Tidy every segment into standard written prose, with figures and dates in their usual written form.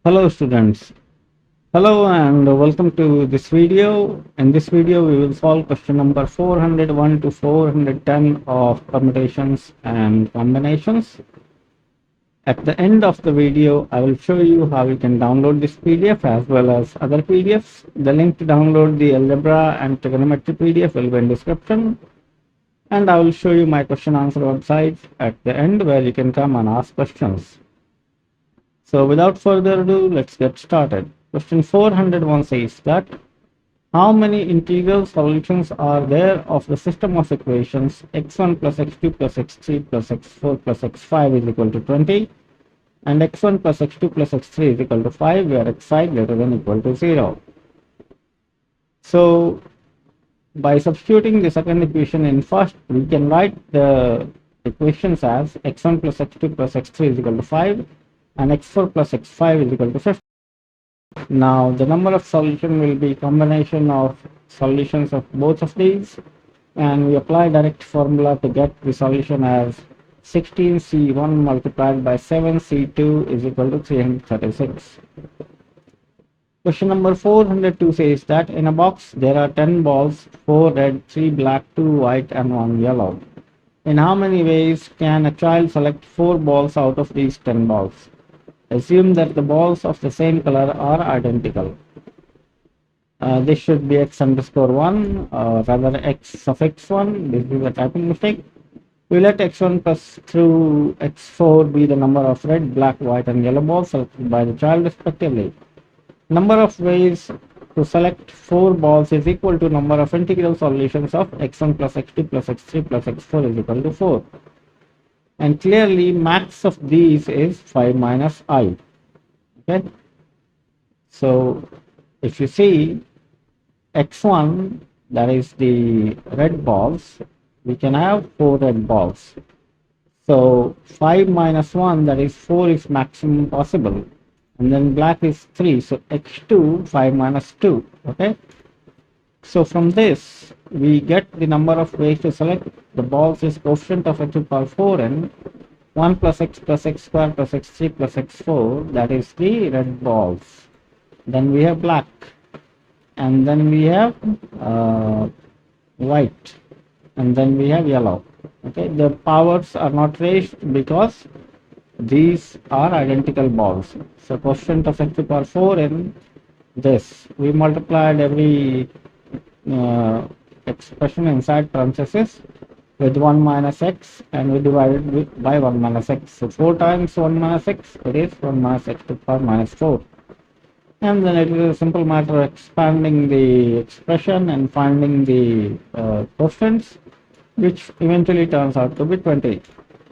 Hello students. Hello and welcome to this video. In this video we will solve question number 401 to 410 of permutations and combinations. At the end of the video I will show you how you can download this PDF as well as other PDFs. The link to download the algebra and trigonometry PDF will be in description, and I will show you my question answer website at the end where you can come and ask questions. So without further ado, let's get started. Question 401 says that how many integral solutions are there of the system of equations x1 plus x2 plus x3 plus x4 plus x5 is equal to 20 and x1 plus x2 plus x3 is equal to 5 where xi greater than equal to 0. So by substituting the second equation in first, we can write the equations as x1 plus x2 plus x3 is equal to 5 and x4 plus x5 is equal to 50. Now the number of solution will be combination of solutions of both of these, and we apply direct formula to get the solution as 16c1 multiplied by 7c2 is equal to 336. Question number 402 says that in a box there are 10 balls, 4 red, 3 black, 2 white and 1 yellow. In how many ways can a child select 4 balls out of these 10 balls? Assume that the balls of the same color are identical. This should be x underscore 1 or rather x suffix 1. This is a typing mistake. We let x1 plus through x4 be the number of red, black, white and yellow balls selected by the child respectively. Number of ways to select 4 balls is equal to number of integral solutions of x1 plus x2 plus x3 plus x4 is equal to 4. And clearly max of these is 5 minus I. Okay. So if you see x1, that is the red balls, we can have 4 red balls. So 5 minus 1, that is 4 is maximum possible. And then black is 3, so x2 5 minus 2. Okay, so from this we get the number of ways to select the balls is coefficient of x to the power 4n 1 plus x square plus x3 plus x4, that is the red balls. Then we have black, and then we have white, and then we have yellow. Okay, the powers are not raised because these are identical balls. So coefficient of x to the power 4 in this, we multiplied every expression inside parenthesis with 1 minus x and we divided with by 1 minus x. So 4 times 1 minus x, it is 1 minus x to the power minus 4. And then it is a simple matter of expanding the expression and finding the coefficients, which eventually turns out to be 20.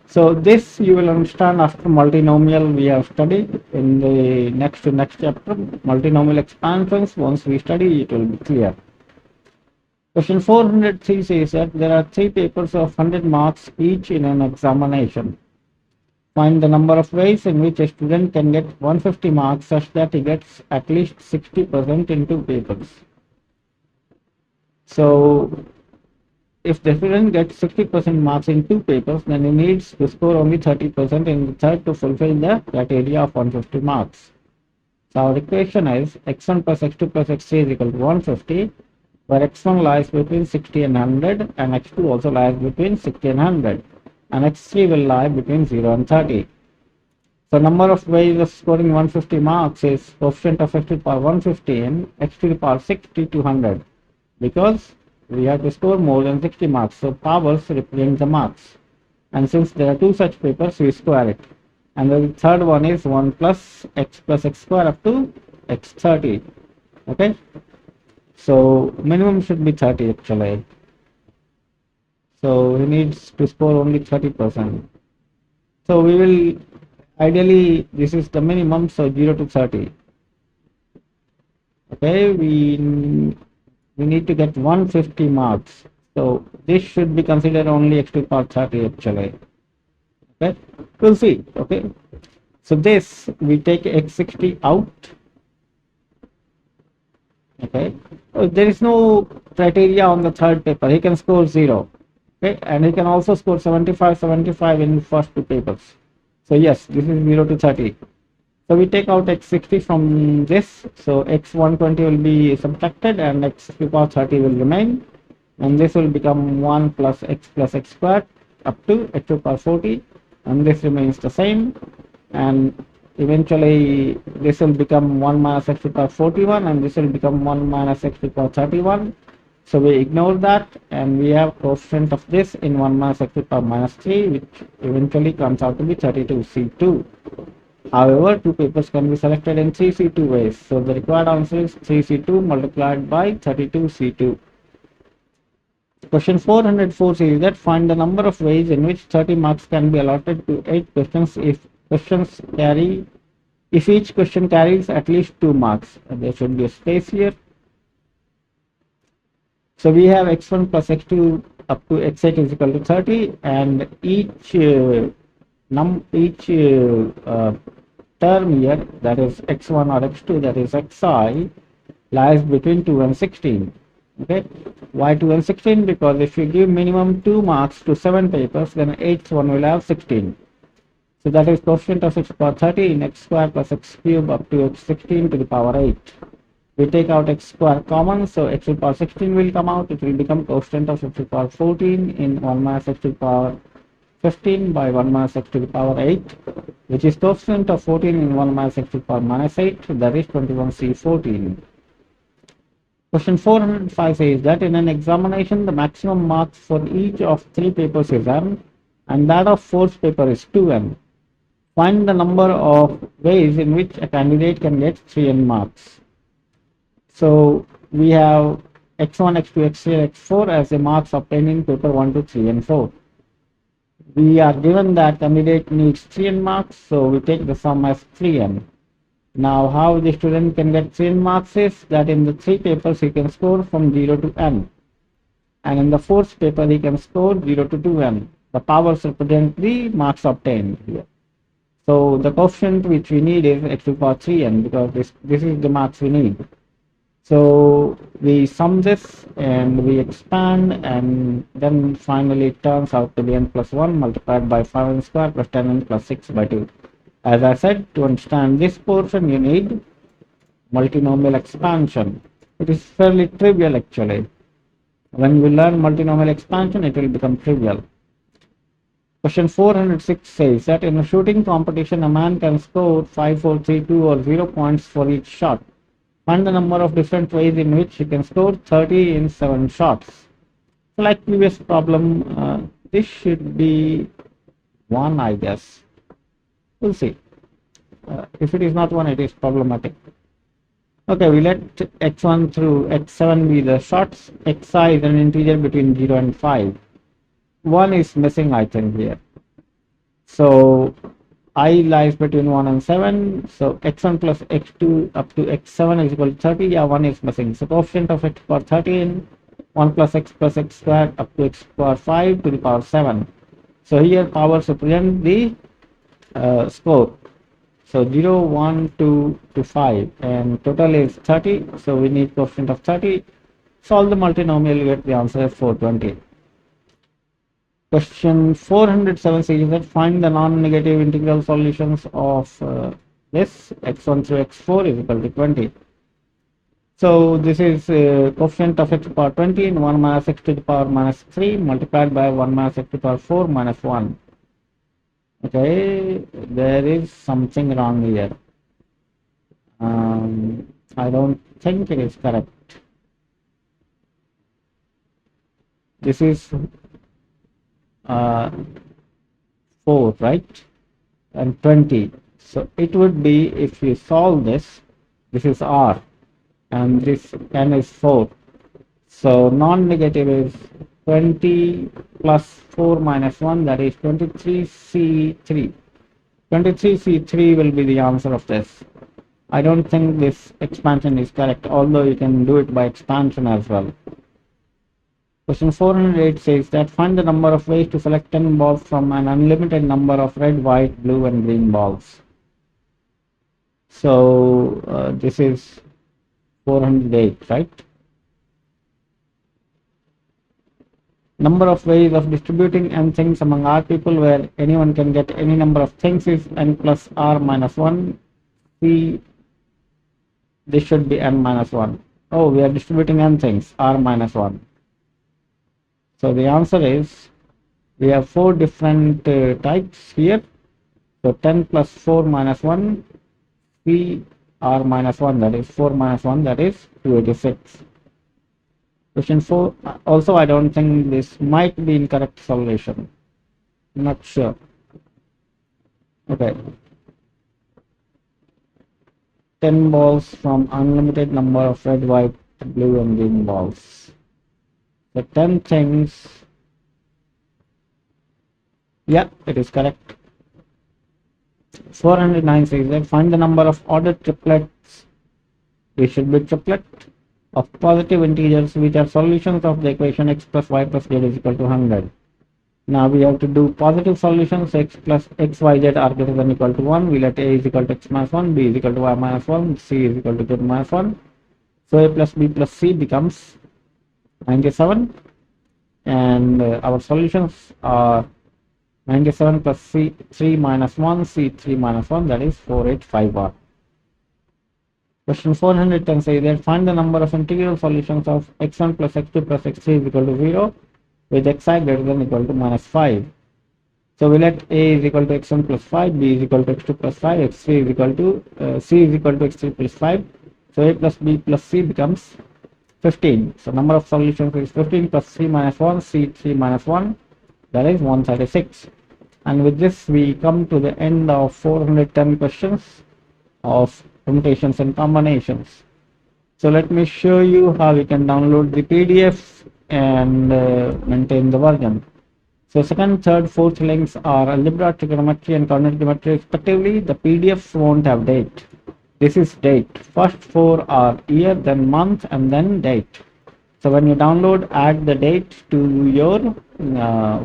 So this you will understand after multinomial we have studied in the next chapter. Multinomial expansions, once we study it will be clear. Question 403 says that there are 3 papers of 100 marks each in an examination. Find the number of ways in which a student can get 150 marks such that he gets at least 60% in 2 papers. So if the student gets 60% marks in 2 papers, then he needs to score only 30% in the third to fulfill the criteria of 150 marks. So our equation is x1 plus x2 plus x3 is equal to 150, where x1 lies between 60 and 100 and x2 also lies between 60 and 100, and x3 will lie between 0 and 30. So number of ways of scoring 150 marks is coefficient of x to the power 150 and x to the power 60 to 100, because we have to score more than 60 marks, so powers represent the marks, and since there are 2 such papers we square it, and the third one is 1 plus x square up to x30. Okay, so minimum should be 30 actually, so he needs to score only 30%. So we will ideally, this is the minimum, so 0 to 30. Okay, we need to get 150 marks, so this should be considered only x to the power 30 actually. Okay, we'll see. Okay, so this we take x60 out. Okay, so there is no criteria on the third paper, he can score 0. Okay, and he can also score 75 in the first 2 papers. So yes, this is 0 to 30. So we take out x60 from this. So x120 will be subtracted and x to the power 30 will remain. And this will become 1 plus x squared up to x to the power 40. And this remains the same. And eventually this will become 1 minus x to the power 41. And this will become 1 minus x to the power 31. So we ignore that and we have coefficient of this in 1 minus x to the power minus 3, which eventually comes out to be 32C2. However, two papers can be selected in 3C2 ways. So the required answer is 3C2 multiplied by 32C2. Question 404 says that find the number of ways in which 30 marks can be allotted to 8 questions if each question carries at least 2 marks. There should be a space here. So we have x1 plus x2 up to x8 is equal to 30, and each term here, that is x1 or x2, that is xi, lies between 2 and 16. Okay, why 2 and 16? Because if you give minimum 2 marks to 7 papers, then eighth one will have 16. So that is coefficient of x to the power 30 in x square plus x cube up to x16 to the power 8. We take out x square common, so x to the power 16 will come out. It will become coefficient of x to the power 14 in 1 minus x to the power 15 by 1 minus x to the power 8, which is coefficient of 14 in 1 minus x to the power minus 8, that is 21C14. Question 405 says that in an examination, the maximum marks for each of 3 papers is n, and that of 4th paper is 2n. Find the number of ways in which a candidate can get 3n marks. So we have x1, x2, x3, x4 as the marks obtained in paper 1, 2, 3 and 4. We are given that candidate needs 3n marks, so we take the sum as 3n. Now how the student can get 3n marks is that in the 3 papers he can score from 0 to n, and in the 4th paper he can score 0 to 2n. The powers represent the marks obtained here. So the coefficient which we need is x to the power 3n, because this is the marks we need. So we sum this and we expand, and then finally it turns out to be n plus 1 multiplied by 5n square plus 10n plus 6 by 2. As I said, to understand this portion you need multinomial expansion. It is fairly trivial actually. When we learn multinomial expansion, it will become trivial. Question 406 says that in a shooting competition, a man can score 5, 4, 3, 2 or 0 points for each shot. Find the number of different ways in which he can score 30 in 7 shots. So like previous problem, this should be 1, I guess. We'll see. If it is not 1, it is problematic. Okay, we let x1 through x7 be the shots. xi is an integer between 0 and 5. 1 is missing, I think, here. So I lies between 1 and 7. So x1 plus x2 up to x7 is equal to 30. Yeah, 1 is missing. So coefficient of x to the power 13, 1 plus x squared up to x to the power 5 to the power 7. So here powers represent the score. So 0, 1, 2 to 5, and total is 30. So we need coefficient of 30. Solve the multinomial, you get the answer as 420. Question 407 says that find the non-negative integral solutions of this x1 through x4 is equal to 20. So this is coefficient of x to the power 20 in 1 minus x to the power minus 3 multiplied by 1 minus x to the power 4 minus 1. Okay, there is something wrong here. I don't think it is correct. This is 4, right? And 20. So it would be, if you solve this, this is r, and this n is 4. So non-negative is 20 plus 4 minus 1, that is 23C3. 23C3 will be the answer of this. I don't think this expansion is correct, although you can do it by expansion as well. Question 408 says that find the number of ways to select 10 balls from an unlimited number of red, white, blue and green balls. So this is 408, right? Number of ways of distributing n things among r people where anyone can get any number of things is n plus r minus 1. P, this should be n minus 1. Oh, we are distributing n things, r minus 1. So the answer is, we have 4 different types here. So 10 plus 4 minus 1, P r minus 1, that is 4 minus 1, that is 286. Question 4, also I don't think this might be incorrect solution. Not sure. Okay. 10 balls from unlimited number of red, white, blue and green balls. The 10 things. Yeah, it is correct. 409 says that find the number of ordered triplets. They should be triplet of positive integers which are solutions of the equation x plus y plus z is equal to 100. Now we have to do positive solutions. X plus x, y, z are greater than or equal to 1. We let a is equal to x minus 1, b is equal to y minus 1, c is equal to z minus 1. So a plus b plus c becomes 97, and our solutions are 97 plus c 3 minus 1, c 3 minus 1, that is 485r. Question 410 says that find the number of integral solutions of x1 plus x2 plus x3 is equal to 0 with xi greater than or equal to minus 5. So we let a is equal to x1 plus 5, b is equal to x2 plus 5, x3 is equal to c is equal to x3 plus 5. So a plus b plus c becomes 15. So number of solutions is 15 plus 3 minus 1, c 3 minus 1, that is 136. And with this we come to the end of 410 questions of permutations and combinations. So let me show you how you can download the PDF and maintain the version. So second, third, fourth links are algebra, trigonometry and coordinate geometry respectively. The PDFs won't have date. This is date. First 4 are year, then month and then date. So when you download, add the date to your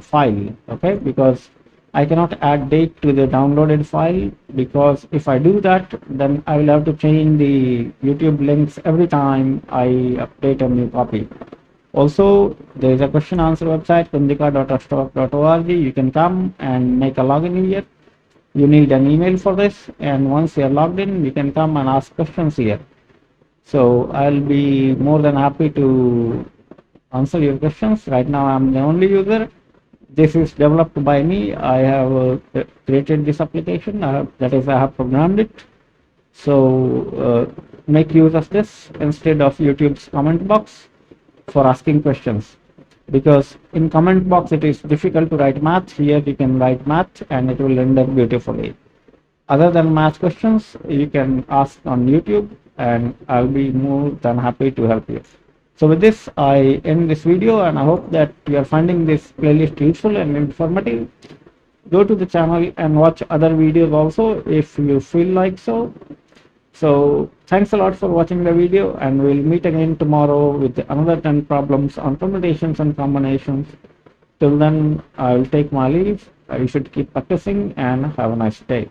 file, okay, because I cannot add date to the downloaded file, because if I do that, then I will have to change the YouTube links every time I update a new copy. Also, there is a question answer website, kundika.ashtok.org. You can come and make a login here. You need an email for this, and once you are logged in, you can come and ask questions here. So I'll be more than happy to answer your questions. Right now I'm the only user. This is developed by me. I have created this application, that is, I have programmed it. So make use of this instead of YouTube's comment box for asking questions, because in comment box it is difficult to write math. Here you can write math and it will render beautifully. Other than math questions, you can ask on YouTube and I'll be more than happy to help you. So with this, I end this video, and I hope that you are finding this playlist useful and informative. Go to the channel and watch other videos also if you feel like so. So thanks a lot for watching the video, and we'll meet again tomorrow with another 10 problems on permutations and combinations. Till then, I will take my leave. You should keep practicing and have a nice day.